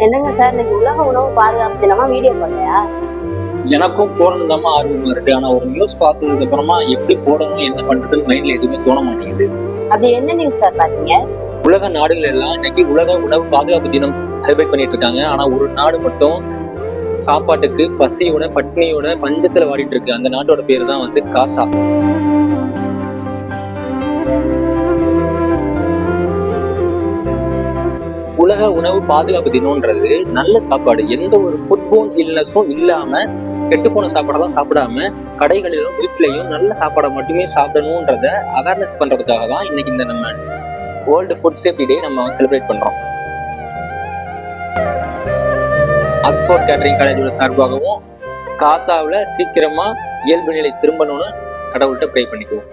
என்னங்க சார், இன்னைக்கு உலக உணவு பாதுகாப்பு தினமா வீடியோ போடலையா? எனக்கும் போடணும் தான் ஆர்வமா இருக்கு. ஆனா ஒரு நியூஸ் பார்த்ததுக்கு அப்புறமா எப்படி போடணும் என்ன பண்றதுன்னு மைண்ட்ல எதுவுமே தோண மாட்டேங்குது. அப்படி என்ன நியூஸ் சார் பாத்தீங்க? உலக நாடுகள் எல்லாம் இன்னைக்கு உலக உணவு பாதுகாப்பு தினம் செலிப்ரேட் பண்ணிட்டு இருக்காங்க. ஆனா ஒரு நாடு மட்டும் சாப்பாட்டுக்கு பசியோட பட்டினியோட பஞ்சத்துல வாடிட்டு இருக்கு. அந்த நாட்டோட பேரு தான் வந்து காசா. உலக உணவு பாதுகாப்பு தினம்ன்றது நல்ல சாப்பாடு, எந்த ஒரு ஃபுட்போன் இல்னஸும் இல்லாம கெட்டுப்போன சாப்பாடெல்லாம் சாப்பிடாம கடைகளிலும் வீட்லயும் நல்ல சாப்பாடை மட்டுமே சாப்பிடணும்ன்றத அவேர்னஸ் பண்றதுக்காக தான் இன்னைக்கு இந்த நம்ம வேர்ல்டு ஃபுட் சேஃப்டி டே நம்ம செலிப்ரேட் பண்றோம். ஆக்ஸ்போர்ட் கேட்டரிங் காலேஜோட சார்பாகவும் காசாவில் சீக்கிரமா இயல்பு நிலை திரும்பணும்னு கடவுள்கிட்ட ப்ரே பண்ணிக்குவோம்.